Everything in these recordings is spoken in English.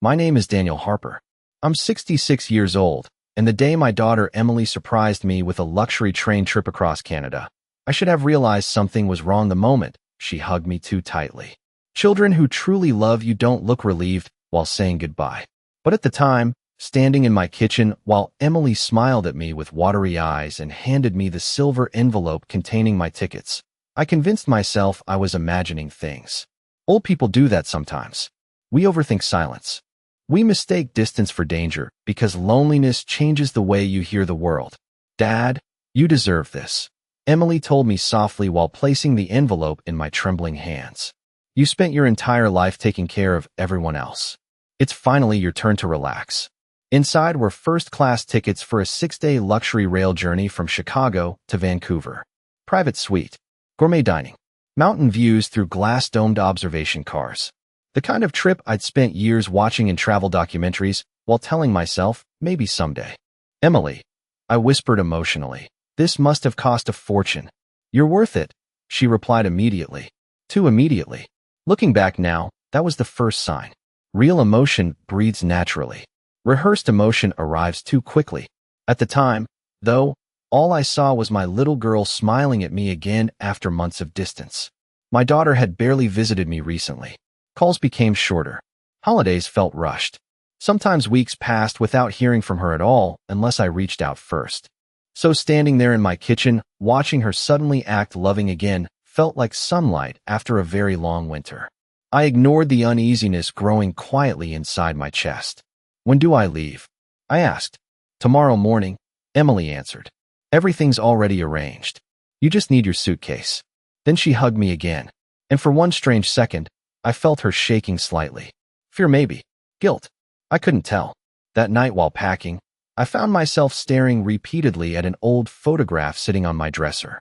My name is Daniel Harper. I'm 66 years old, and the day my daughter Emily surprised me with a luxury train trip across Canada, I should have realized something was wrong the moment she hugged me too tightly. Children who truly love you don't look relieved while saying goodbye. But at the time, standing in my kitchen while Emily smiled at me with watery eyes and handed me the silver envelope containing my tickets, I convinced myself I was imagining things. Old people do that sometimes. We overthink silence. We mistake distance for danger because loneliness changes the way you hear the world. Dad, you deserve this, Emily told me softly while placing the envelope in my trembling hands. You spent your entire life taking care of everyone else. It's finally your turn to relax. Inside were first-class tickets for a 6-day luxury rail journey from Chicago to Vancouver. Private suite, gourmet dining, mountain views through glass-domed observation cars. The kind of trip I'd spent years watching in travel documentaries while telling myself, maybe someday. Emily, I whispered emotionally, this must have cost a fortune. You're worth it, she replied immediately. Too immediately. Looking back now, that was the first sign. Real emotion breathes naturally. Rehearsed emotion arrives too quickly. At the time, though, all I saw was my little girl smiling at me again after months of distance. My daughter had barely visited me recently. Calls became shorter. Holidays felt rushed. Sometimes weeks passed without hearing from her at all unless I reached out first. So standing there in my kitchen, watching her suddenly act loving again, felt like sunlight after a very long winter. I ignored the uneasiness growing quietly inside my chest. When do I leave? I asked. Tomorrow morning, Emily answered. Everything's already arranged. You just need your suitcase. Then she hugged me again. And for one strange second, I felt her shaking slightly. Fear maybe. Guilt. I couldn't tell. That night while packing, I found myself staring repeatedly at an old photograph sitting on my dresser.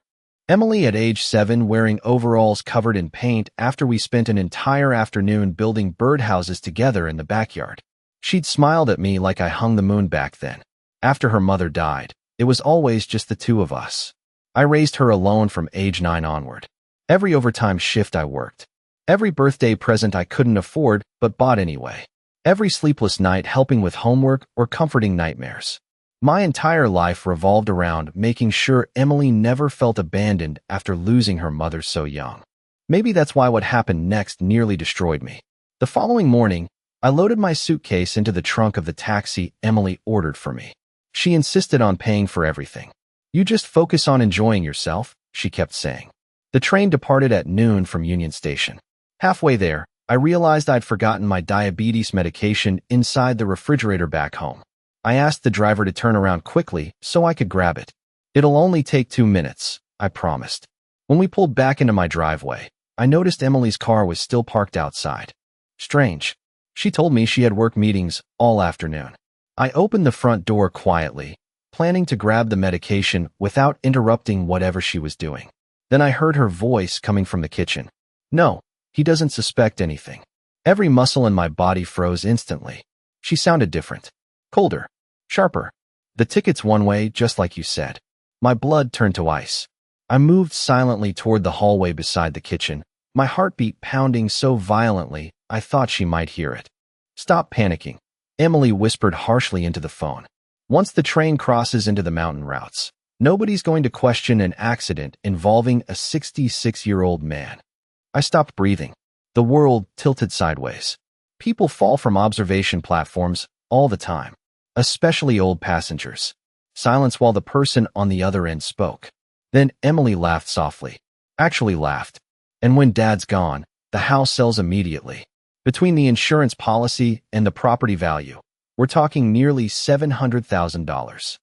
Emily at age 7 wearing overalls covered in paint after we spent an entire afternoon building birdhouses together in the backyard. She'd smiled at me like I hung the moon back then. After her mother died, it was always just the two of us. I raised her alone from age 9 onward. Every overtime shift I worked. Every birthday present I couldn't afford but bought anyway. Every sleepless night helping with homework or comforting nightmares. My entire life revolved around making sure Emily never felt abandoned after losing her mother so young. Maybe that's why what happened next nearly destroyed me. The following morning, I loaded my suitcase into the trunk of the taxi Emily ordered for me. She insisted on paying for everything. You just focus on enjoying yourself, she kept saying. The train departed at noon from Union Station. Halfway there, I realized I'd forgotten my diabetes medication inside the refrigerator back home. I asked the driver to turn around quickly so I could grab it. It'll only take 2 minutes, I promised. When we pulled back into my driveway, I noticed Emily's car was still parked outside. Strange. She told me she had work meetings all afternoon. I opened the front door quietly, planning to grab the medication without interrupting whatever she was doing. Then I heard her voice coming from the kitchen. No, he doesn't suspect anything. Every muscle in my body froze instantly. She sounded different. Colder. Sharper. The ticket's one way, just like you said. My blood turned to ice. I moved silently toward the hallway beside the kitchen, my heartbeat pounding so violently I thought she might hear it. Stop panicking, Emily whispered harshly into the phone. Once the train crosses into the mountain routes, nobody's going to question an accident involving a 66-year-old man. I stopped breathing. The world tilted sideways. People fall from observation platforms all the time. Especially old passengers. Silence while the person on the other end spoke. Then Emily laughed softly. Actually laughed. And when Dad's gone, the house sells immediately. Between the insurance policy and the property value, we're talking nearly $700,000.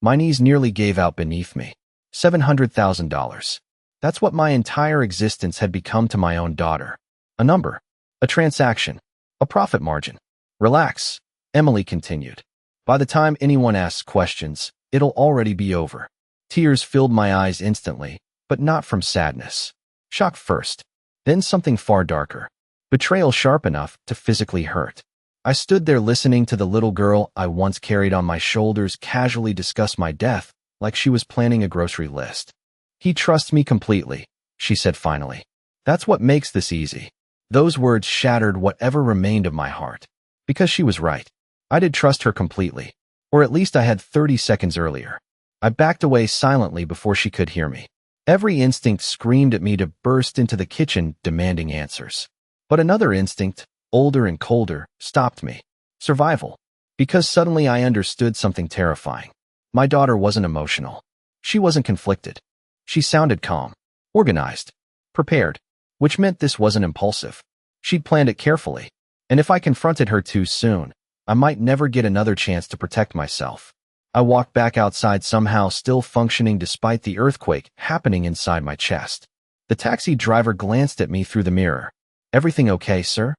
My knees nearly gave out beneath me. $700,000. That's what my entire existence had become to my own daughter. A number. A transaction. A profit margin. Relax, Emily continued. By the time anyone asks questions, it'll already be over. Tears filled my eyes instantly, but not from sadness. Shock first, then something far darker. Betrayal sharp enough to physically hurt. I stood there listening to the little girl I once carried on my shoulders casually discuss my death like she was planning a grocery list. He trusts me completely, she said finally. That's what makes this easy. Those words shattered whatever remained of my heart. Because she was right. I did trust her completely. Or at least I had 30 seconds earlier. I backed away silently before she could hear me. Every instinct screamed at me to burst into the kitchen demanding answers. But another instinct, older and colder, stopped me. Survival. Because suddenly I understood something terrifying. My daughter wasn't emotional. She wasn't conflicted. She sounded calm, organized, prepared, which meant this wasn't impulsive. She'd planned it carefully. And if I confronted her too soon, I might never get another chance to protect myself. I walked back outside somehow still functioning despite the earthquake happening inside my chest. The taxi driver glanced at me through the mirror. "Everything okay, sir?"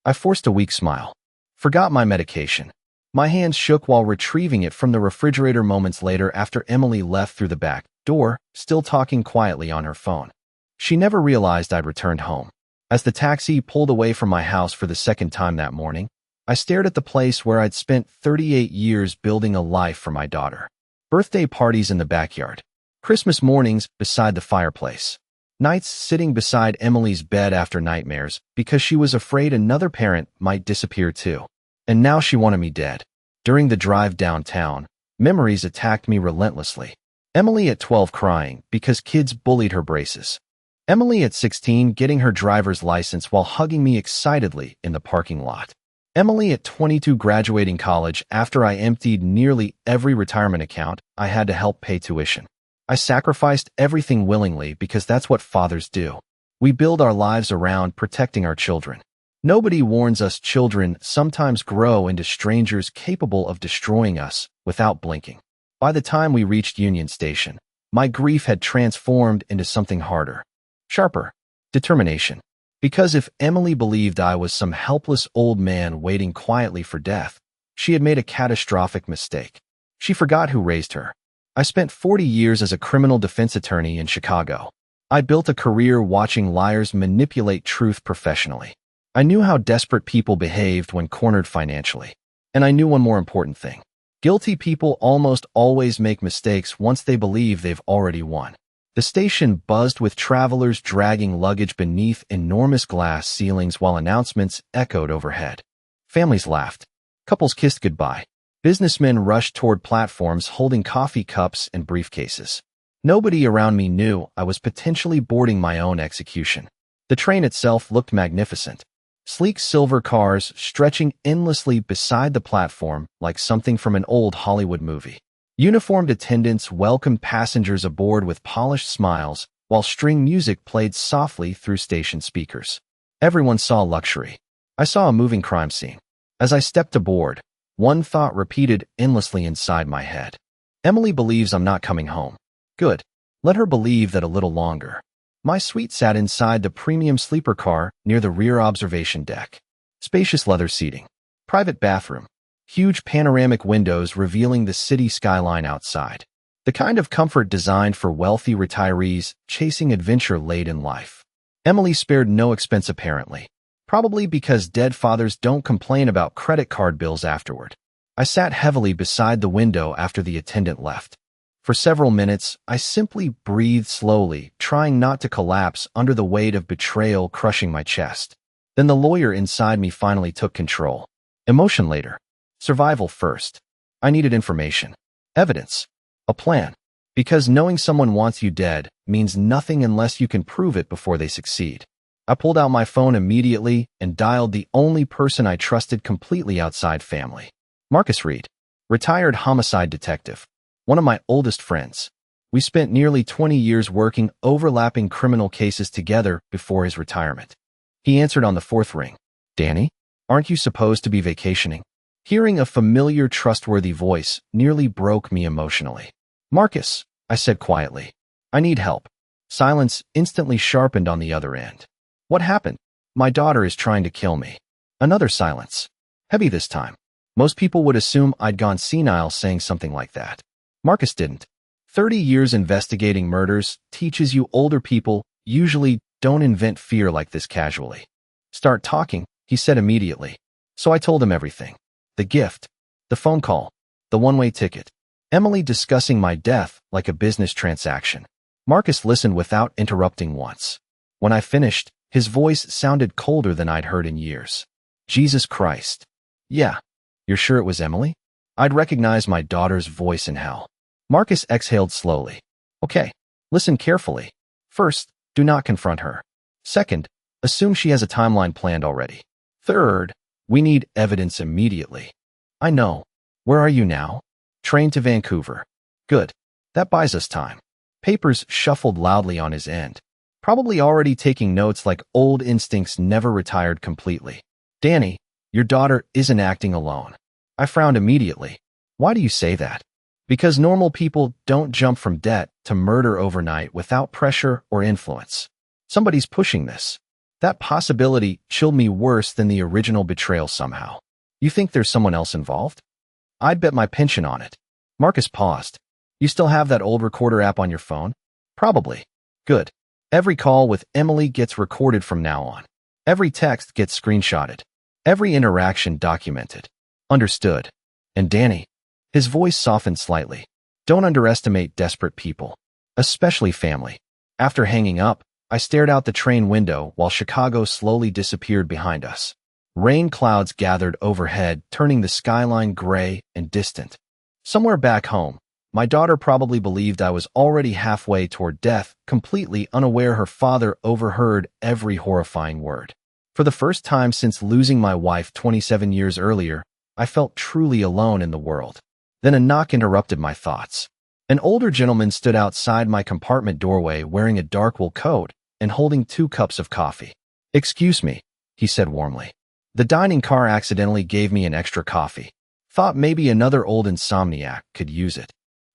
I forced a weak smile. Forgot my medication. My hands shook while retrieving it from the refrigerator moments later after Emily left through the back door, still talking quietly on her phone. She never realized I'd returned home. As the taxi pulled away from my house for the second time that morning, I stared at the place where I'd spent 38 years building a life for my daughter. Birthday parties in the backyard. Christmas mornings beside the fireplace. Nights sitting beside Emily's bed after nightmares because she was afraid another parent might disappear too. And now she wanted me dead. During the drive downtown, memories attacked me relentlessly. Emily at 12 crying because kids bullied her braces. Emily at 16 getting her driver's license while hugging me excitedly in the parking lot. Emily at 22 graduating college after I emptied nearly every retirement account I had to help pay tuition. I sacrificed everything willingly because that's what fathers do. We build our lives around protecting our children. Nobody warns us children sometimes grow into strangers capable of destroying us without blinking. By the time we reached Union Station, my grief had transformed into something harder, sharper, determination. Because if Emily believed I was some helpless old man waiting quietly for death, she had made a catastrophic mistake. She forgot who raised her. I spent 40 years as a criminal defense attorney in Chicago. I built a career watching liars manipulate truth professionally. I knew how desperate people behaved when cornered financially. And I knew one more important thing. Guilty people almost always make mistakes once they believe they've already won. The station buzzed with travelers dragging luggage beneath enormous glass ceilings while announcements echoed overhead. Families laughed. Couples kissed goodbye. Businessmen rushed toward platforms holding coffee cups and briefcases. Nobody around me knew I was potentially boarding my own execution. The train itself looked magnificent. Sleek silver cars stretching endlessly beside the platform like something from an old Hollywood movie. Uniformed attendants welcomed passengers aboard with polished smiles, while string music played softly through station speakers. Everyone saw luxury. I saw a moving crime scene. As I stepped aboard, one thought repeated endlessly inside my head. Emily believes I'm not coming home. Good. Let her believe that a little longer. My suite sat inside the premium sleeper car near the rear observation deck. Spacious leather seating. Private bathroom. Huge panoramic windows revealing the city skyline outside. The kind of comfort designed for wealthy retirees chasing adventure late in life. Emily spared no expense apparently. Probably because dead fathers don't complain about credit card bills afterward. I sat heavily beside the window after the attendant left. For several minutes, I simply breathed slowly, trying not to collapse under the weight of betrayal crushing my chest. Then the lawyer inside me finally took control. Emotion later. Survival first. I needed information. Evidence. A plan. Because knowing someone wants you dead means nothing unless you can prove it before they succeed. I pulled out my phone immediately and dialed the only person I trusted completely outside family. Marcus Reed. Retired homicide detective. One of my oldest friends. We spent nearly 20 years working overlapping criminal cases together before his retirement. He answered on the fourth ring. "Danny, aren't you supposed to be vacationing?" Hearing a familiar, trustworthy voice nearly broke me emotionally. "Marcus," I said quietly. "I need help." Silence instantly sharpened on the other end. "What happened?" "My daughter is trying to kill me." Another silence. Heavy this time. Most people would assume I'd gone senile saying something like that. Marcus didn't. 30 years investigating murders teaches you older people usually don't invent fear like this casually. "Start talking," he said immediately. So I told him everything. The gift, the phone call, the one-way ticket, Emily discussing my death like a business transaction. Marcus listened without interrupting once. When I finished, his voice sounded colder than I'd heard in years. "Jesus Christ. Yeah. You're sure it was Emily? I'd recognize my daughter's voice in hell. Marcus exhaled slowly. Okay, listen carefully. First, do not confront her. Second, assume she has a timeline planned already. Third, we need evidence immediately. I know. Where are you now? Train to Vancouver. Good. That buys us time. Papers shuffled loudly on his end. Probably already taking notes like old instincts never retired completely. Danny, your daughter isn't acting alone. I frowned immediately. Why do you say that? Because normal people don't jump from debt to murder overnight without pressure or influence. Somebody's pushing this. That possibility chilled me worse than the original betrayal somehow. You think there's someone else involved? I'd bet my pension on it. Marcus paused. You still have that old recorder app on your phone? Probably. Good. Every call with Emily gets recorded from now on. Every text gets screenshotted. Every interaction documented. Understood. And Danny, his voice softened slightly. Don't underestimate desperate people, especially family. After hanging up, I stared out the train window while Chicago slowly disappeared behind us. Rain clouds gathered overhead, turning the skyline gray and distant. Somewhere back home, my daughter probably believed I was already halfway toward death, completely unaware her father overheard every horrifying word. For the first time since losing my wife 27 years earlier, I felt truly alone in the world. Then a knock interrupted my thoughts. An older gentleman stood outside my compartment doorway wearing a dark wool coat and holding 2 cups of coffee. Excuse me, he said warmly. The dining car accidentally gave me an extra coffee. Thought maybe another old insomniac could use it.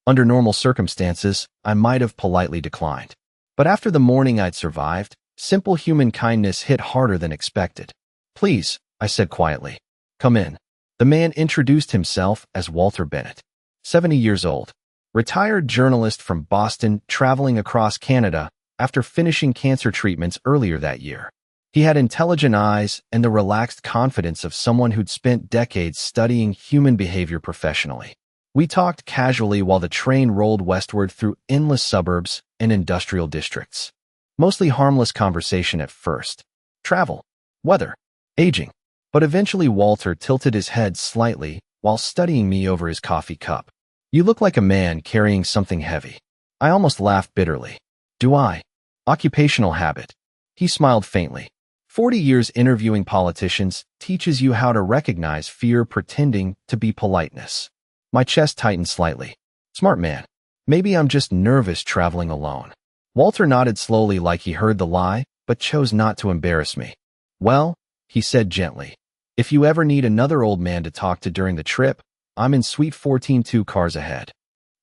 Under normal circumstances, I might have politely declined. But after the morning I'd survived, simple human kindness hit harder than expected. Please, I said quietly. Come in. The man introduced himself as Walter Bennett, 70 years old, retired journalist from Boston traveling across Canada after finishing cancer treatments earlier that year. He had intelligent eyes and the relaxed confidence of someone who'd spent decades studying human behavior professionally. We talked casually while the train rolled westward through endless suburbs and industrial districts. Mostly harmless conversation at first. Travel, weather, aging. But eventually Walter tilted his head slightly while studying me over his coffee cup. You look like a man carrying something heavy. I almost laughed bitterly. Do I? Occupational habit. He smiled faintly. 40 years interviewing politicians teaches you how to recognize fear pretending to be politeness. My chest tightened slightly. Smart man. Maybe I'm just nervous traveling alone. Walter nodded slowly like he heard the lie, but chose not to embarrass me. Well, he said gently, if you ever need another old man to talk to during the trip, I'm in Suite 14 2 cars ahead.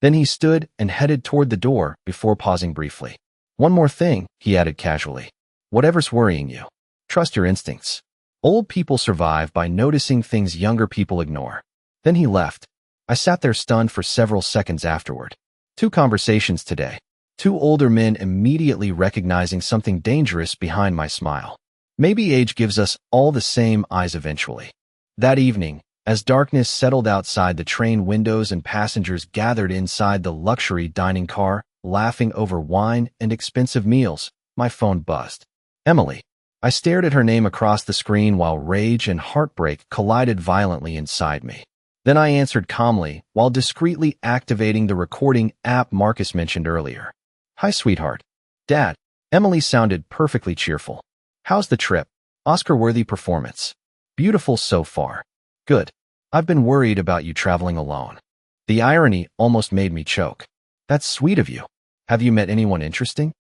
Then he stood and headed toward the door before pausing briefly. One more thing, he added casually. Whatever's worrying you, trust your instincts. Old people survive by noticing things younger people ignore. Then he left. I sat there stunned for several seconds afterward. 2 conversations today. 2 older men immediately recognizing something dangerous behind my smile. Maybe age gives us all the same eyes eventually. That evening, as darkness settled outside the train windows and passengers gathered inside the luxury dining car, laughing over wine and expensive meals, my phone buzzed. Emily. I stared at her name across the screen while rage and heartbreak collided violently inside me. Then I answered calmly while discreetly activating the recording app Marcus mentioned earlier. Hi, sweetheart. Dad. Emily sounded perfectly cheerful. How's the trip? Oscar-worthy performance. Beautiful so far. Good. I've been worried about you traveling alone. The irony almost made me choke. That's sweet of you. Have you met anyone interesting?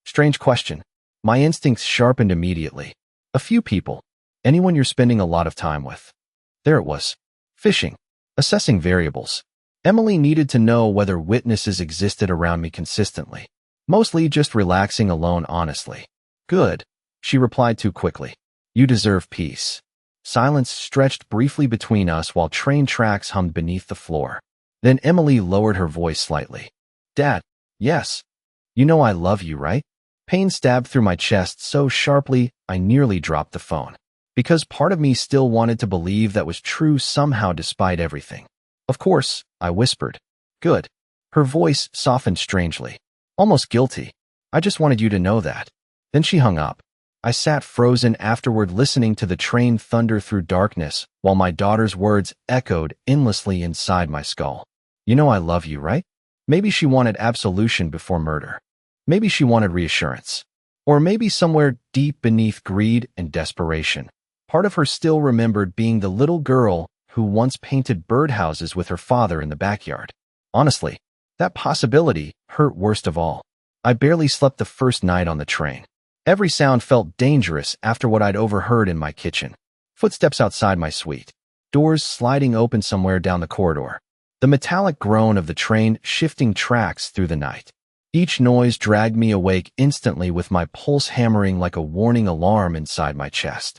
Strange question. My instincts sharpened immediately. A few people. Anyone you're spending a lot of time with. There it was. Fishing. Assessing variables. Emily needed to know whether witnesses existed around me consistently. Mostly just relaxing alone honestly. Good. She replied too quickly. You deserve peace. Silence stretched briefly between us while train tracks hummed beneath the floor. Then Emily lowered her voice slightly. Dad. Yes. You know I love you, right? Pain stabbed through my chest so sharply I nearly dropped the phone. Because part of me still wanted to believe that was true somehow despite everything. Of course, I whispered. Good. Her voice softened strangely. Almost guilty. I just wanted you to know that. Then she hung up. I sat frozen afterward, listening to the train thunder through darkness while my daughter's words echoed endlessly inside my skull. You know I love you, right? Maybe she wanted absolution before murder. Maybe she wanted reassurance. Or maybe somewhere deep beneath greed and desperation, part of her still remembered being the little girl who once painted birdhouses with her father in the backyard. Honestly, that possibility hurt worst of all. I barely slept the first night on the train. Every sound felt dangerous after what I'd overheard in my kitchen. Footsteps outside my suite. Doors sliding open somewhere down the corridor. The metallic groan of the train shifting tracks through the night. Each noise dragged me awake instantly, with my pulse hammering like a warning alarm inside my chest.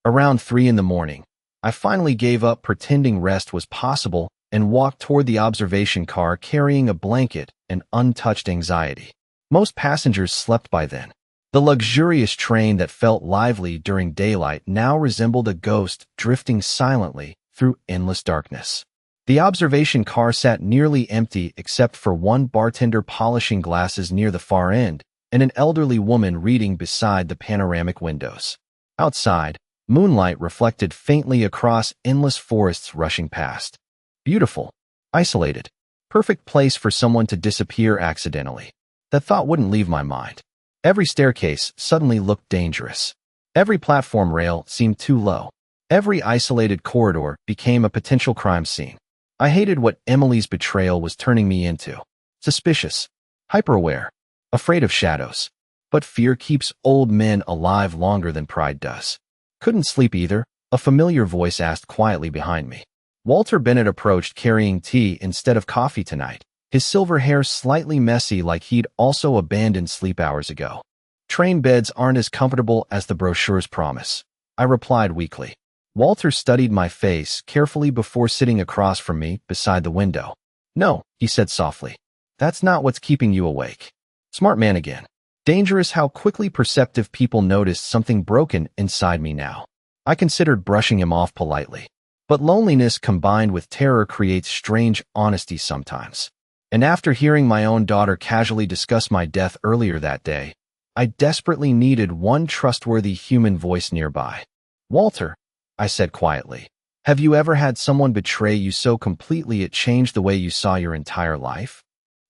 Around 3 in the morning, I finally gave up pretending rest was possible and walked toward the observation car carrying a blanket and untouched anxiety. Most passengers slept by then. The luxurious train that felt lively during daylight now resembled a ghost drifting silently through endless darkness. The observation car sat nearly empty except for one bartender polishing glasses near the far end and an elderly woman reading beside the panoramic windows. Outside, moonlight reflected faintly across endless forests rushing past. Beautiful, isolated, perfect place for someone to disappear accidentally. That thought wouldn't leave my mind. Every staircase suddenly looked dangerous. Every platform rail seemed too low. Every isolated corridor became a potential crime scene. I hated what Emily's betrayal was turning me into. Suspicious, hyper-aware, afraid of shadows. But fear keeps old men alive longer than pride does. Couldn't sleep either, a familiar voice asked quietly behind me. Walter Bennett approached carrying tea instead of coffee tonight, his silver hair slightly messy like he'd also abandoned sleep hours ago. Train beds aren't as comfortable as the brochures promise, I replied weakly. Walter studied my face carefully before sitting across from me beside the window. No, he said softly. That's not what's keeping you awake. Smart man again. Dangerous how quickly perceptive people noticed something broken inside me now. I considered brushing him off politely. But loneliness combined with terror creates strange honesty sometimes. And after hearing my own daughter casually discuss my death earlier that day, I desperately needed one trustworthy human voice nearby. Walter, I said quietly, have you ever had someone betray you so completely it changed the way you saw your entire life?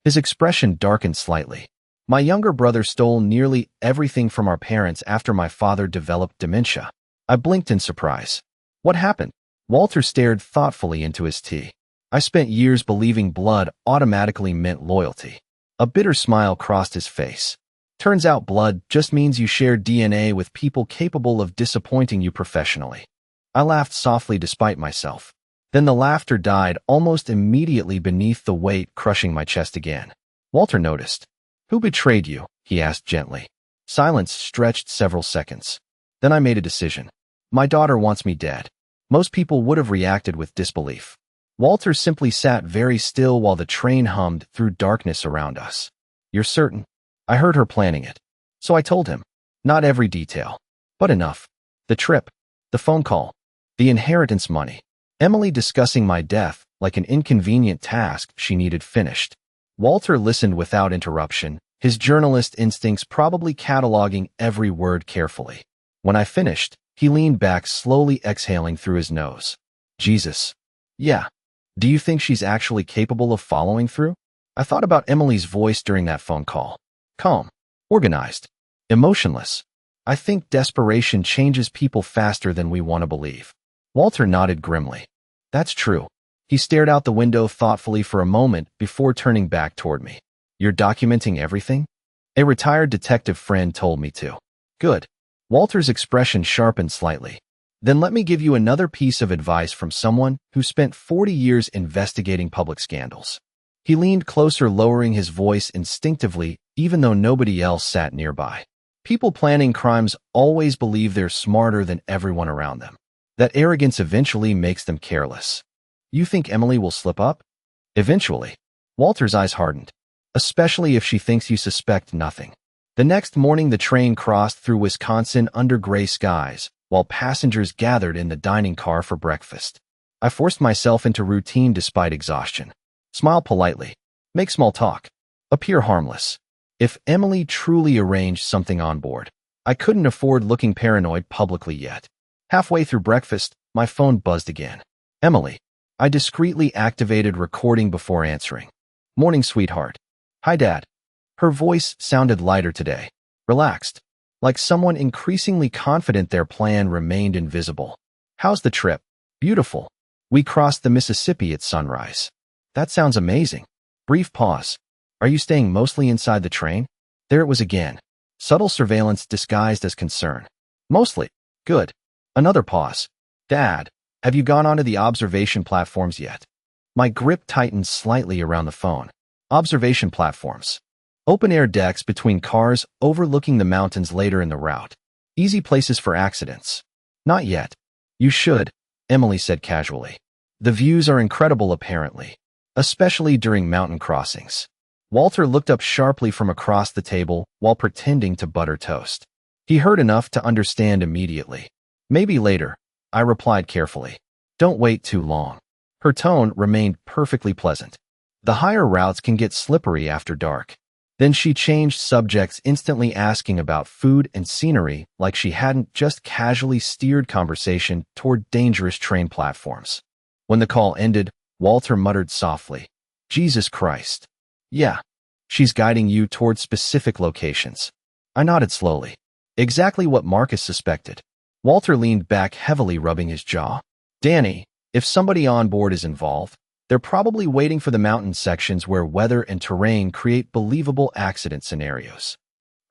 His expression darkened slightly. My younger brother stole nearly everything from our parents after my father developed dementia. I blinked in surprise. What happened? Walter stared thoughtfully into his tea. I spent years believing blood automatically meant loyalty. A bitter smile crossed his face. Turns out blood just means you share DNA with people capable of disappointing you professionally. I laughed softly despite myself. Then the laughter died almost immediately beneath the weight crushing my chest again. Walter noticed. Who betrayed you? He asked gently. Silence stretched several seconds. Then I made a decision. My daughter wants me dead. Most people would have reacted with disbelief. Walter simply sat very still while the train hummed through darkness around us. You're certain? I heard her planning it. So I told him. Not every detail, but enough. The trip, the phone call, the inheritance money, Emily discussing my death like an inconvenient task she needed finished. Walter listened without interruption, his journalist instincts probably cataloging every word carefully. When I finished, he leaned back, slowly exhaling through his nose. Jesus. Yeah. Do you think she's actually capable of following through? I thought about Emily's voice during that phone call. Calm, organized, emotionless. I think desperation changes people faster than we want to believe. Walter nodded grimly. That's true. He stared out the window thoughtfully for a moment before turning back toward me. You're documenting everything? A retired detective friend told me to. Good. Walter's expression sharpened slightly. Then let me give you another piece of advice from someone who spent 40 years investigating public scandals. He leaned closer, lowering his voice instinctively, even though nobody else sat nearby. People planning crimes always believe they're smarter than everyone around them. That arrogance eventually makes them careless. You think Emily will slip up? Eventually. Walter's eyes hardened. Especially if she thinks you suspect nothing. The next morning the train crossed through Wisconsin under gray skies, while passengers gathered in the dining car for breakfast. I forced myself into routine despite exhaustion. Smile politely. Make small talk. Appear harmless. If Emily truly arranged something on board, I couldn't afford looking paranoid publicly yet. Halfway through breakfast, my phone buzzed again. Emily. I discreetly activated recording before answering. Morning, sweetheart. Hi, Dad. Her voice sounded lighter today. Relaxed. Like someone increasingly confident their plan remained invisible. How's the trip? Beautiful. We crossed the Mississippi at sunrise. That sounds amazing. Brief pause. Are you staying mostly inside the train? There it was again. Subtle surveillance disguised as concern. Mostly. Good. Another pause. Dad, have you gone onto the observation platforms yet? My grip tightened slightly around the phone. Observation platforms. Open-air decks between cars overlooking the mountains later in the route. Easy places for accidents. Not yet. You should, Emily said casually. The views are incredible apparently, especially during mountain crossings. Walter looked up sharply from across the table while pretending to butter toast. He heard enough to understand immediately. Maybe later, I replied carefully. Don't wait too long. Her tone remained perfectly pleasant. The higher routes can get slippery after dark. Then she changed subjects, instantly asking about food and scenery like she hadn't just casually steered conversation toward dangerous train platforms. When the call ended, Walter muttered softly, Jesus Christ. Yeah, she's guiding you toward specific locations. I nodded slowly. Exactly what Marcus suspected. Walter leaned back heavily, rubbing his jaw. Danny, if somebody on board is involved, they're probably waiting for the mountain sections where weather and terrain create believable accident scenarios.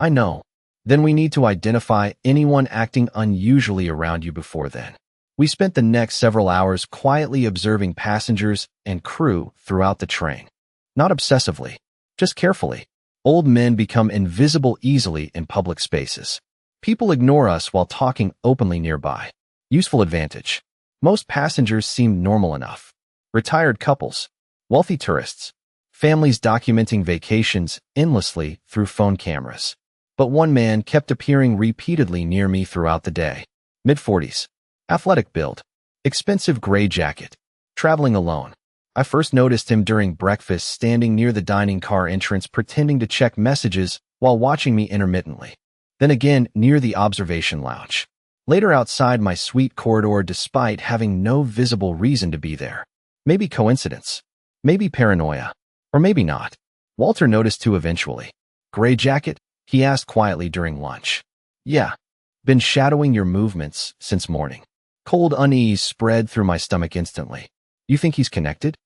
I know. Then we need to identify anyone acting unusually around you before then. We spent the next several hours quietly observing passengers and crew throughout the train. Not obsessively, just carefully. Old men become invisible easily in public spaces. People ignore us while talking openly nearby. Useful advantage. Most passengers seemed normal enough. Retired couples, wealthy tourists, families documenting vacations endlessly through phone cameras. But one man kept appearing repeatedly near me throughout the day. Mid-40s, athletic build, expensive gray jacket, traveling alone. I first noticed him during breakfast, standing near the dining car entrance pretending to check messages while watching me intermittently. Then again near the observation lounge. Later outside my suite corridor despite having no visible reason to be there. Maybe coincidence, maybe paranoia, or maybe not. Walter noticed too eventually. Gray jacket? He asked quietly during lunch. Yeah. Been shadowing your movements since morning. Cold unease spread through my stomach instantly. You think he's connected?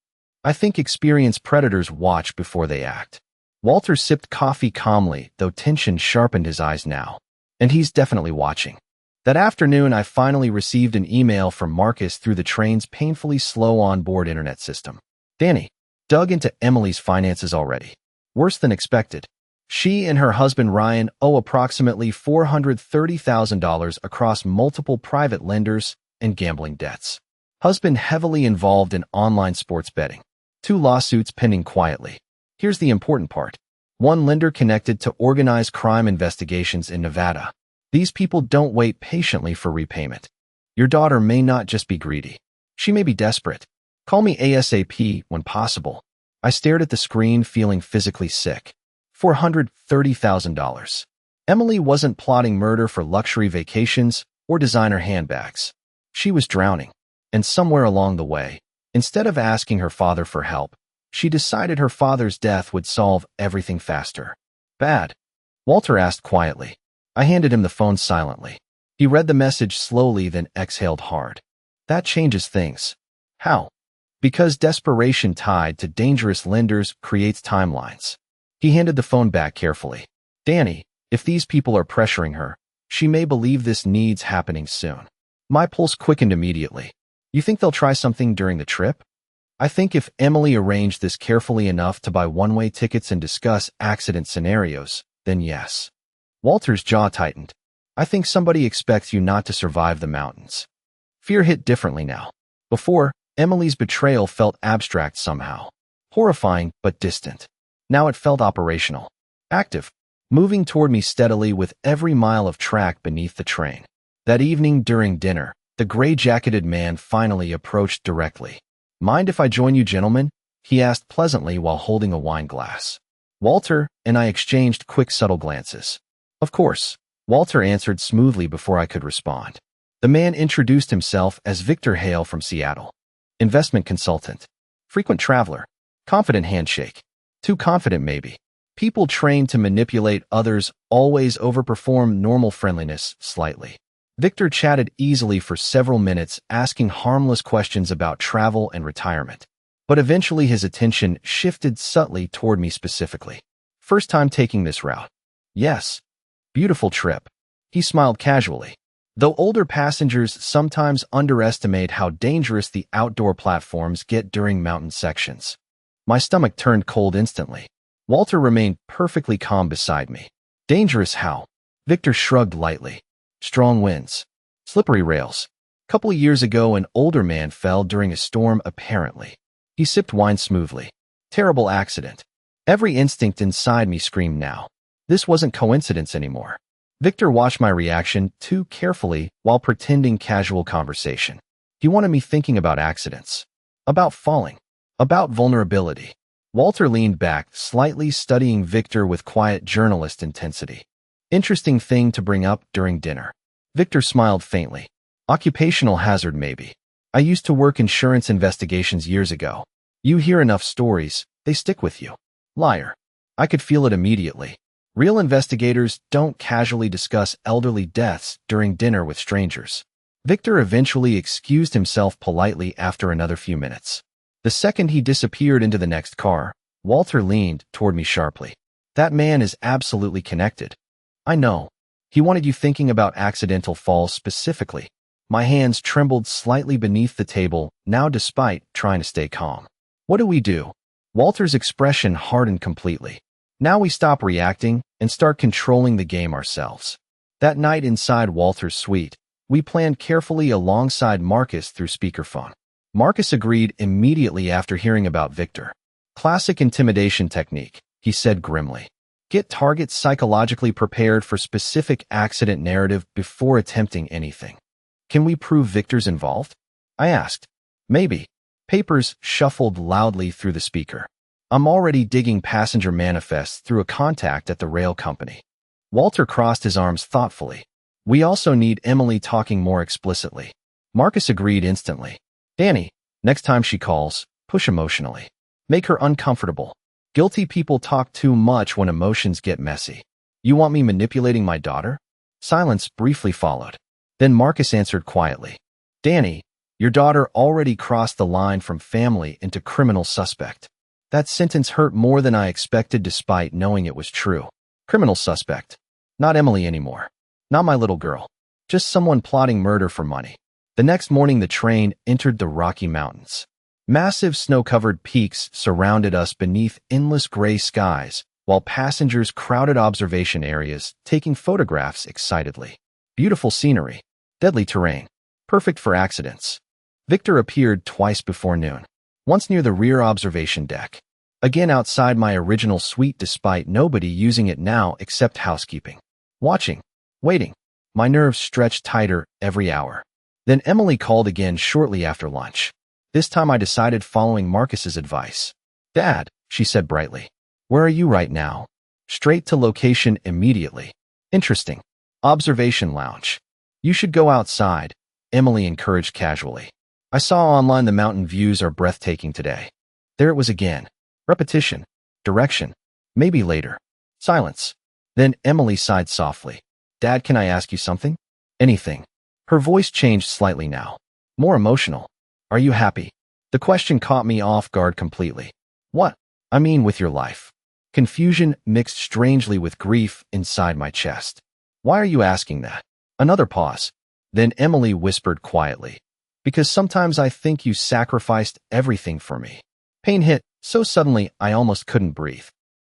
I think experienced predators watch before they act. Walter sipped coffee calmly, though tension sharpened his eyes now. And he's definitely watching. That afternoon, I finally received an email from Marcus through the train's painfully slow onboard internet system. Danny dug into Emily's finances already. Worse than expected. She and her husband Ryan owe approximately $430,000 across multiple private lenders and gambling debts. Husband heavily involved in online sports betting. 2 lawsuits pending quietly. Here's the important part. 1 lender connected to organized crime investigations in Nevada. These people don't wait patiently for repayment. Your daughter may not just be greedy. She may be desperate. Call me ASAP when possible. I stared at the screen, feeling physically sick. $430,000. Emily wasn't plotting murder for luxury vacations or designer handbags. She was drowning. And somewhere along the way, instead of asking her father for help, she decided her father's death would solve everything faster. Bad? Walter asked quietly. I handed him the phone silently. He read the message slowly, then exhaled hard. That changes things. How? Because desperation tied to dangerous lenders creates timelines. He handed the phone back carefully. Danny, if these people are pressuring her, she may believe this needs happening soon. My pulse quickened immediately. You think they'll try something during the trip? I think if Emily arranged this carefully enough to buy one-way tickets and discuss accident scenarios, then yes. Walter's jaw tightened. I think somebody expects you not to survive the mountains. Fear hit differently now. Before, Emily's betrayal felt abstract somehow. Horrifying, but distant. Now it felt operational. Active. Moving toward me steadily with every mile of track beneath the train. That evening during dinner, the gray-jacketed man finally approached directly. Mind if I join you, gentlemen? He asked pleasantly while holding a wine glass. Walter and I exchanged quick, subtle glances. Of course. Walter answered smoothly before I could respond. The man introduced himself as Victor Hale from Seattle. Investment consultant. Frequent traveler. Confident handshake. Too confident maybe. People trained to manipulate others always overperform normal friendliness slightly. Victor chatted easily for several minutes, asking harmless questions about travel and retirement. But eventually his attention shifted subtly toward me specifically. First time taking this route. Yes. Beautiful trip. He smiled casually. Though older passengers sometimes underestimate how dangerous the outdoor platforms get during mountain sections. My stomach turned cold instantly. Walter remained perfectly calm beside me. Dangerous how? Victor shrugged lightly. Strong winds. Slippery rails. Couple of years ago, an older man fell during a storm apparently. He sipped wine smoothly. Terrible accident. Every instinct inside me screamed now. This wasn't coincidence anymore. Victor watched my reaction too carefully while pretending casual conversation. He wanted me thinking about accidents. About falling. About vulnerability. Walter leaned back, slightly studying Victor with quiet journalist intensity. Interesting thing to bring up during dinner. Victor smiled faintly. Occupational hazard maybe. I used to work insurance investigations years ago. You hear enough stories, they stick with you. Liar. I could feel it immediately. Real investigators don't casually discuss elderly deaths during dinner with strangers. Victor eventually excused himself politely after another few minutes. The second he disappeared into the next car, Walter leaned toward me sharply. That man is absolutely connected. I know. He wanted you thinking about accidental falls specifically. My hands trembled slightly beneath the table, now despite trying to stay calm. What do we do? Walter's expression hardened completely. Now we stop reacting and start controlling the game ourselves. That night inside Walter's suite, we planned carefully alongside Marcus through speakerphone. Marcus agreed immediately after hearing about Victor. Classic intimidation technique, he said grimly. Get targets psychologically prepared for specific accident narrative before attempting anything. Can we prove Victor's involved? I asked. Maybe. Papers shuffled loudly through the speaker. I'm already digging passenger manifests through a contact at the rail company. Walter crossed his arms thoughtfully. We also need Emily talking more explicitly. Marcus agreed instantly. Danny, next time she calls, push emotionally. Make her uncomfortable. Guilty people talk too much when emotions get messy. You want me manipulating my daughter? Silence briefly followed. Then Marcus answered quietly. Danny, your daughter already crossed the line from family into criminal suspect. That sentence hurt more than I expected despite knowing it was true. Criminal suspect. Not Emily anymore. Not my little girl. Just someone plotting murder for money. The next morning the train entered the Rocky Mountains. Massive snow-covered peaks surrounded us beneath endless gray skies, while passengers crowded observation areas, taking photographs excitedly. Beautiful scenery. Deadly terrain. Perfect for accidents. Victor appeared twice before noon. Once near the rear observation deck. Again outside my original suite despite nobody using it now except housekeeping. Watching. Waiting. My nerves stretched tighter every hour. Then Emily called again shortly after lunch. This time I decided following Marcus's advice. Dad, she said brightly. Where are you right now? Straight to location immediately. Interesting. Observation lounge. You should go outside, Emily encouraged casually. I saw online the mountain views are breathtaking today. There it was again. Repetition. Direction. Maybe later. Silence. Then Emily sighed softly. Dad, can I ask you something? Anything. Her voice changed slightly now. More emotional. Are you happy? The question caught me off guard completely. What? I mean with your life. Confusion mixed strangely with grief inside my chest. Why are you asking that? Another pause. Then Emily whispered quietly. Because sometimes I think you sacrificed everything for me. Pain hit so suddenly I almost couldn't breathe.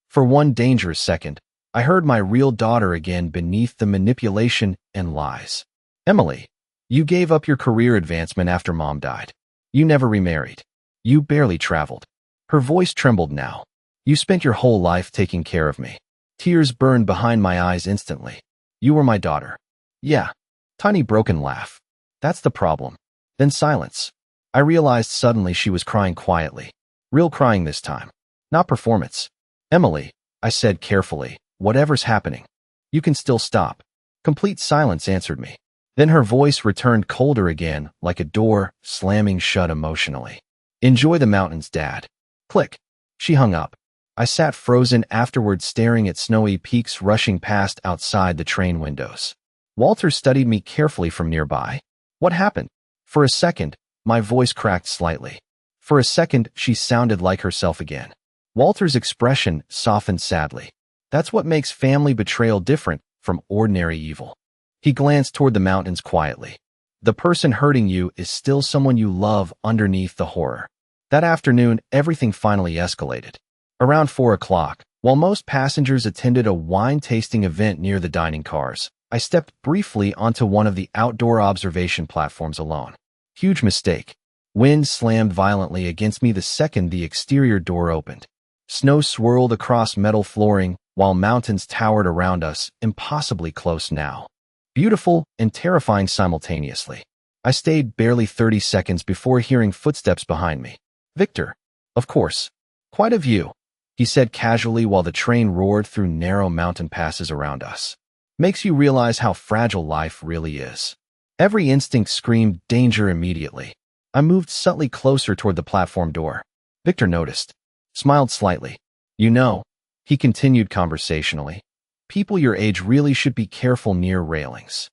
For one dangerous second, I heard my real daughter again beneath the manipulation and lies. Emily, you gave up your career advancement after Mom died. You never remarried. You barely traveled. Her voice trembled now. You spent your whole life taking care of me. Tears burned behind my eyes instantly. You were my daughter. Yeah. Tiny broken laugh. That's the problem. Then silence. I realized suddenly she was crying quietly. Real crying this time. Not performance. Emily, I said carefully, whatever's happening. You can still stop. Complete silence answered me. Then her voice returned colder again, like a door slamming shut emotionally. Enjoy the mountains, Dad. Click. She hung up. I sat frozen afterward, staring at snowy peaks rushing past outside the train windows. Walter studied me carefully from nearby. What happened? For a second, my voice cracked slightly. For a second, she sounded like herself again. Walter's expression softened sadly. That's what makes family betrayal different from ordinary evil. He glanced toward the mountains quietly. The person hurting you is still someone you love underneath the horror. That afternoon, everything finally escalated. Around 4 o'clock, while most passengers attended a wine-tasting event near the dining cars, I stepped briefly onto one of the outdoor observation platforms alone. Huge mistake. Wind slammed violently against me the second the exterior door opened. Snow swirled across metal flooring, while mountains towered around us, impossibly close now. Beautiful and terrifying simultaneously. I stayed barely 30 seconds before hearing footsteps behind me. Victor. Of course. Quite a view, he said casually while the train roared through narrow mountain passes around us. Makes you realize how fragile life really is. Every instinct screamed danger immediately. I moved subtly closer toward the platform door. Victor noticed. Smiled slightly. You know, he continued conversationally, people your age really should be careful near railings.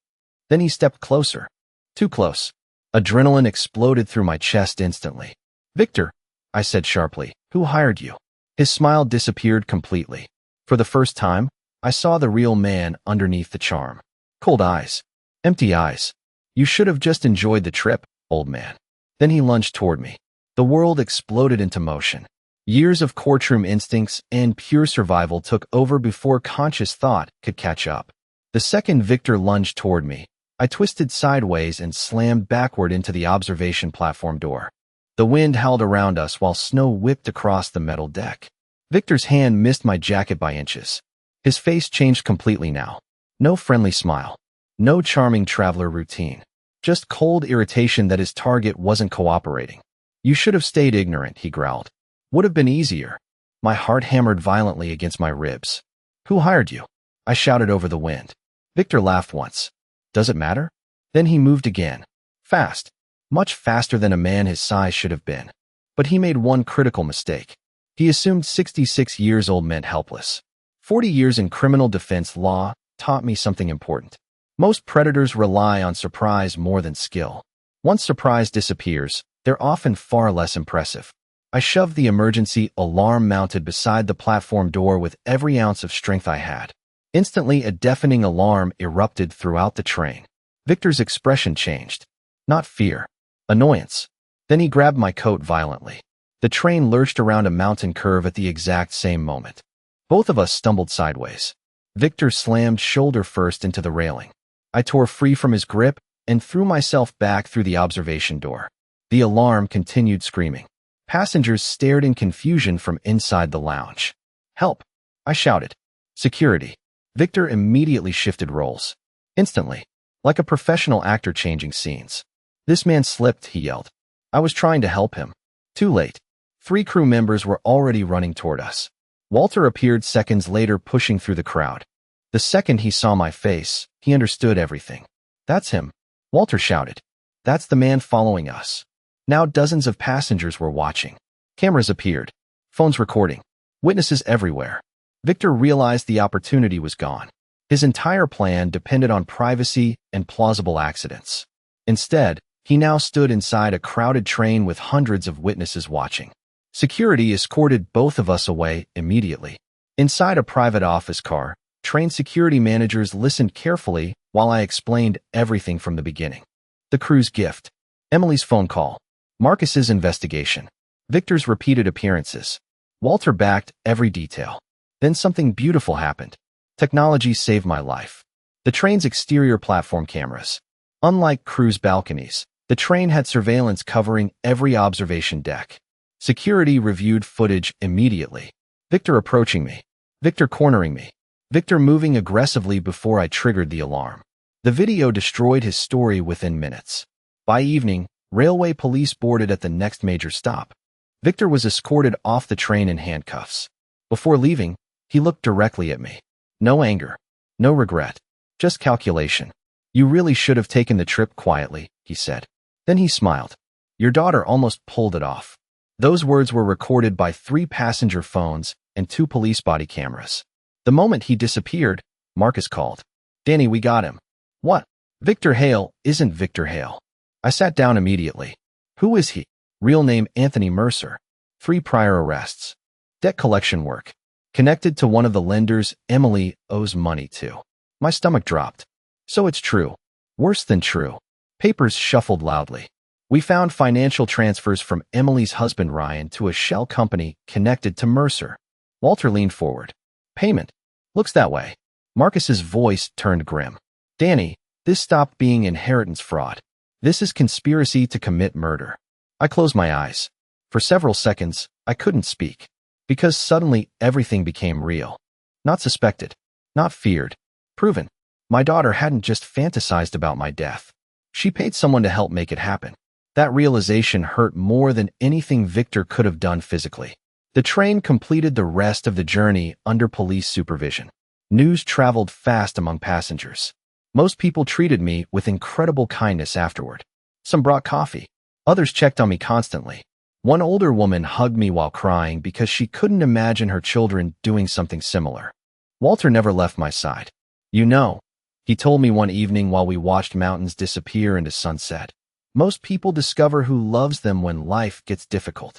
Then he stepped closer. Too close. Adrenaline exploded through my chest instantly. Victor, I said sharply, who hired you? His smile disappeared completely. For the first time, I saw the real man underneath the charm. Cold eyes. Empty eyes. You should have just enjoyed the trip, old man. Then he lunged toward me. The world exploded into motion. Years of courtroom instincts and pure survival took over before conscious thought could catch up. The second Victor lunged toward me, I twisted sideways and slammed backward into the observation platform door. The wind howled around us while snow whipped across the metal deck. Victor's hand missed my jacket by inches. His face changed completely now. No friendly smile. No charming traveler routine. Just cold irritation that his target wasn't cooperating. You should have stayed ignorant, he growled. Would have been easier. My heart hammered violently against my ribs. Who hired you? I shouted over the wind. Victor laughed once. Does it matter? Then he moved again. Fast. Much faster than a man his size should have been. But he made one critical mistake. He assumed 66 years old meant helpless. 40 years in criminal defense law taught me something important. Most predators rely on surprise more than skill. Once surprise disappears, they're often far less impressive. I shoved the emergency alarm mounted beside the platform door with every ounce of strength I had. Instantly, a deafening alarm erupted throughout the train. Victor's expression changed. Not fear. Annoyance. Then he grabbed my coat violently. The train lurched around a mountain curve at the exact same moment. Both of us stumbled sideways. Victor slammed shoulder first into the railing. I tore free from his grip and threw myself back through the observation door. The alarm continued screaming. Passengers stared in confusion from inside the lounge. Help! I shouted. Security. Victor immediately shifted roles. Instantly. Like a professional actor changing scenes. This man slipped, he yelled. I was trying to help him. Too late. 3 crew members were already running toward us. Walter appeared seconds later, pushing through the crowd. The second he saw my face, he understood everything. That's him. Walter shouted. That's the man following us. Now dozens of passengers were watching. Cameras appeared. Phones recording. Witnesses everywhere. Victor realized the opportunity was gone. His entire plan depended on privacy and plausible accidents. Instead, he now stood inside a crowded train with hundreds of witnesses watching. Security escorted both of us away immediately. Inside a private office car, train security managers listened carefully while I explained everything from the beginning. The crew's gift. Emily's phone call. Marcus's investigation. Victor's repeated appearances. Walter backed every detail. Then something beautiful happened. Technology saved my life. The train's exterior platform cameras. Unlike cruise balconies, the train had surveillance covering every observation deck. Security reviewed footage immediately. Victor approaching me. Victor cornering me. Victor moving aggressively before I triggered the alarm. The video destroyed his story within minutes. By evening, railway police boarded at the next major stop. Victor was escorted off the train in handcuffs. Before leaving, he looked directly at me. No anger. No regret. Just calculation. You really should have taken the trip quietly, he said. Then he smiled. Your daughter almost pulled it off. Those words were recorded by 3 passenger phones and 2 police body cameras. The moment he disappeared, Marcus called. Danny, we got him. What? Victor Hale isn't Victor Hale. I sat down immediately. Who is he? Real name Anthony Mercer. 3 prior arrests. Debt collection work. Connected to one of the lenders Emily owes money to. My stomach dropped. So it's true. Worse than true. Papers shuffled loudly. We found financial transfers from Emily's husband Ryan to a shell company connected to Mercer. Walter leaned forward. Payment. Looks that way. Marcus's voice turned grim. Danny, this stopped being inheritance fraud. This is conspiracy to commit murder. I closed my eyes. For several seconds, I couldn't speak. Because suddenly everything became real. Not suspected. Not feared. Proven. My daughter hadn't just fantasized about my death. She paid someone to help make it happen. That realization hurt more than anything Victor could have done physically. The train completed the rest of the journey under police supervision. News traveled fast among passengers. Most people treated me with incredible kindness afterward. Some brought coffee. Others checked on me constantly. One older woman hugged me while crying because she couldn't imagine her children doing something similar. Walter never left my side. You know, he told me one evening while we watched mountains disappear into sunset. Most people discover who loves them when life gets difficult.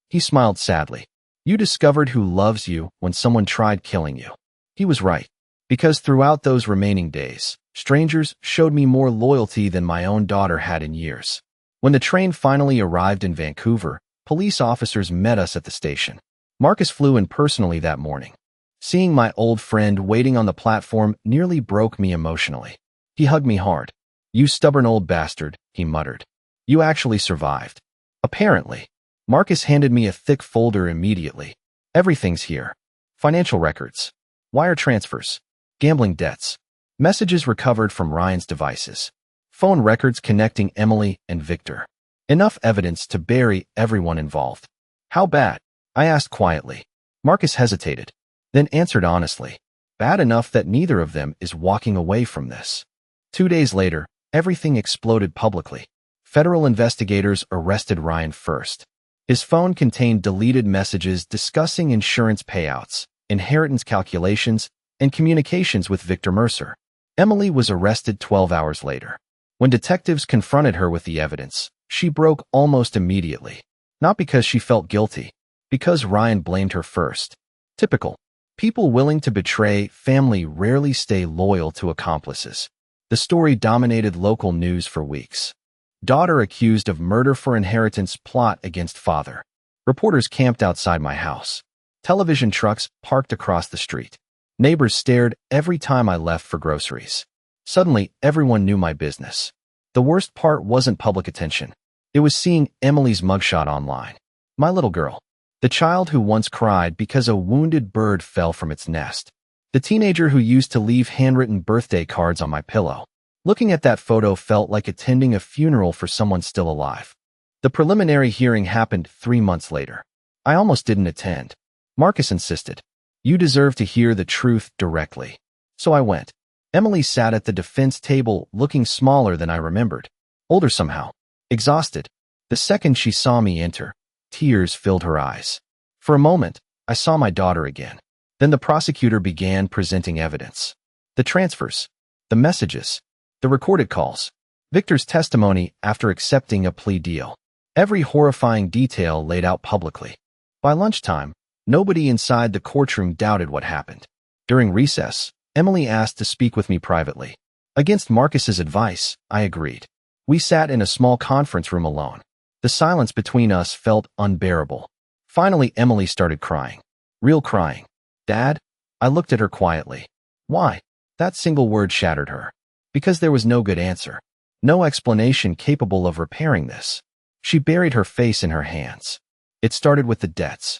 He smiled sadly. You discovered who loves you when someone tried killing you. He was right. Because throughout those remaining days, strangers showed me more loyalty than my own daughter had in years. When the train finally arrived in Vancouver, police officers met us at the station. Marcus flew in personally that morning. Seeing my old friend waiting on the platform nearly broke me emotionally. He hugged me hard. You stubborn old bastard, he muttered. You actually survived. Apparently. Marcus handed me a thick folder immediately. Everything's here. Financial records. Wire transfers. Gambling debts. Messages recovered from Ryan's devices. Phone records connecting Emily and Victor. Enough evidence to bury everyone involved. How bad? I asked quietly. Marcus hesitated, then answered honestly. Bad enough that neither of them is walking away from this. 2 days later, everything exploded publicly. Federal investigators arrested Ryan first. His phone contained deleted messages discussing insurance payouts, inheritance calculations, and communications with Victor Mercer. Emily was arrested 12 hours later. When detectives confronted her with the evidence, she broke almost immediately. Not because she felt guilty, because Ryan blamed her first. Typical. People willing to betray family rarely stay loyal to accomplices. The story dominated local news for weeks. Daughter accused of murder for inheritance plot against father. Reporters camped outside my house. Television trucks parked across the street. Neighbors stared every time I left for groceries. Suddenly, everyone knew my business. The worst part wasn't public attention. It was seeing Emily's mugshot online. My little girl. The child who once cried because a wounded bird fell from its nest. The teenager who used to leave handwritten birthday cards on my pillow. Looking at that photo felt like attending a funeral for someone still alive. The preliminary hearing happened 3 months later. I almost didn't attend. Marcus insisted. You deserve to hear the truth directly. So I went. Emily sat at the defense table looking smaller than I remembered. Older somehow. Exhausted. The second she saw me enter, tears filled her eyes. For a moment, I saw my daughter again. Then the prosecutor began presenting evidence. The transfers. The messages. The recorded calls. Victor's testimony after accepting a plea deal. Every horrifying detail laid out publicly. By lunchtime, nobody inside the courtroom doubted what happened. During recess, Emily asked to speak with me privately. Against Marcus's advice, I agreed. We sat in a small conference room alone. The silence between us felt unbearable. Finally, Emily started crying. Real crying. Dad? I looked at her quietly. Why? That single word shattered her. Because there was no good answer. No explanation capable of repairing this. She buried her face in her hands. It started with the debts.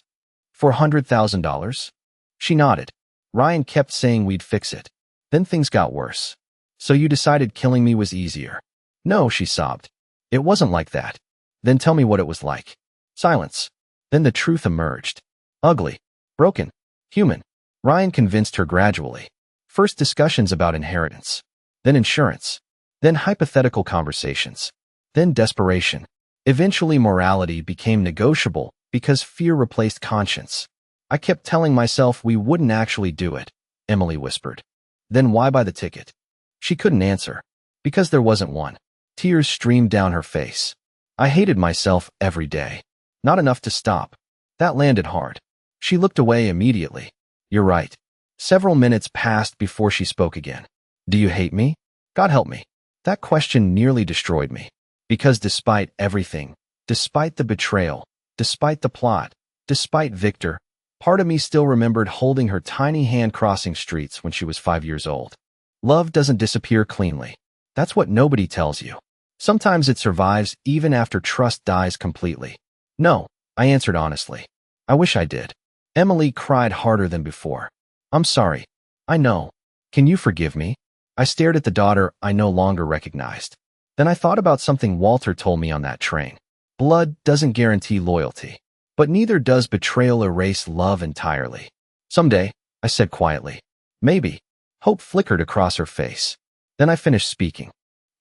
$400,000? She nodded. Ryan kept saying we'd fix it. Then things got worse. So you decided killing me was easier. No, she sobbed. It wasn't like that. Then tell me what it was like. Silence. Then the truth emerged. Ugly. Broken. Human. Ryan convinced her gradually. First discussions about inheritance, then insurance, then hypothetical conversations, then desperation. Eventually, morality became negotiable because fear replaced conscience. I kept telling myself we wouldn't actually do it, Emily whispered. Then why buy the ticket? She couldn't answer. Because there wasn't one. Tears streamed down her face. I hated myself every day. Not enough to stop. That landed hard. She looked away immediately. You're right. Several minutes passed before she spoke again. Do you hate me? God help me. That question nearly destroyed me. Because despite everything, despite the betrayal, despite the plot, despite Victor, part of me still remembered holding her tiny hand crossing streets when she was 5 years old. Love doesn't disappear cleanly. That's what nobody tells you. Sometimes it survives even after trust dies completely. No, I answered honestly. I wish I did. Emily cried harder than before. I'm sorry. I know. Can you forgive me? I stared at the daughter I no longer recognized. Then I thought about something Walter told me on that train. Blood doesn't guarantee loyalty, but neither does betrayal erase love entirely. Someday, I said quietly. Maybe. Hope flickered across her face. Then I finished speaking.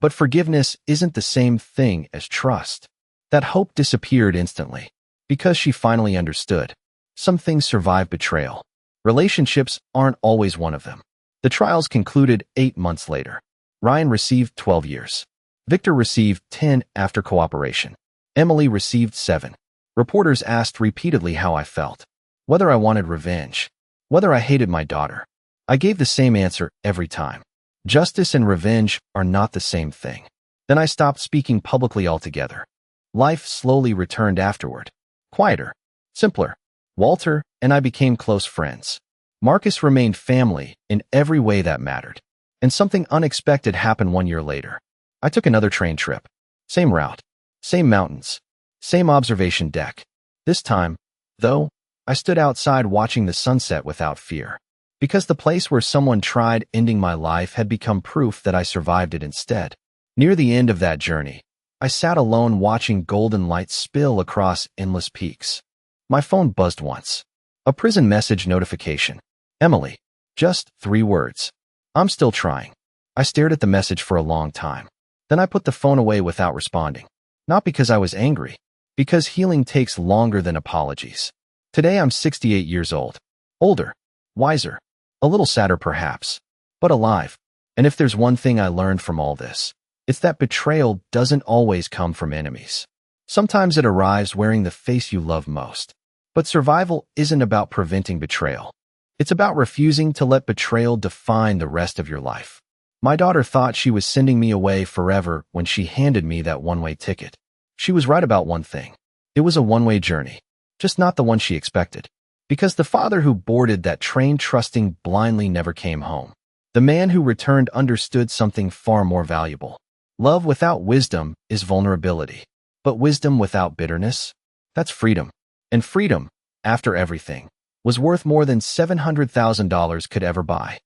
But forgiveness isn't the same thing as trust. That hope disappeared instantly. Because she finally understood. Some things survive betrayal. Relationships aren't always one of them. The trials concluded 8 months later. Ryan received 12 years. Victor received 10 after cooperation. Emily received 7. Reporters asked repeatedly how I felt. Whether I wanted revenge. Whether I hated my daughter. I gave the same answer every time. Justice and revenge are not the same thing. Then I stopped speaking publicly altogether. Life slowly returned afterward. Quieter. Simpler. Walter and I became close friends. Marcus remained family in every way that mattered. And something unexpected happened 1 year later. I took another train trip. Same route. Same mountains. Same observation deck. This time, though, I stood outside watching the sunset without fear. Because the place where someone tried ending my life had become proof that I survived it instead. Near the end of that journey, I sat alone watching golden light spill across endless peaks. My phone buzzed once. A prison message notification. Emily. Just 3 words. I'm still trying. I stared at the message for a long time. Then I put the phone away without responding. Not because I was angry. Because healing takes longer than apologies. Today I'm 68 years old. Older. Wiser. A little sadder perhaps. But alive. And if there's one thing I learned from all this, it's that betrayal doesn't always come from enemies. Sometimes it arrives wearing the face you love most. But survival isn't about preventing betrayal. It's about refusing to let betrayal define the rest of your life. My daughter thought she was sending me away forever when she handed me that one-way ticket. She was right about one thing. It was a one-way journey, just not the one she expected. Because the father who boarded that train trusting blindly never came home. The man who returned understood something far more valuable. Love without wisdom is vulnerability. But wisdom without bitterness? That's freedom. And freedom, after everything, was worth more than $700,000 could ever buy.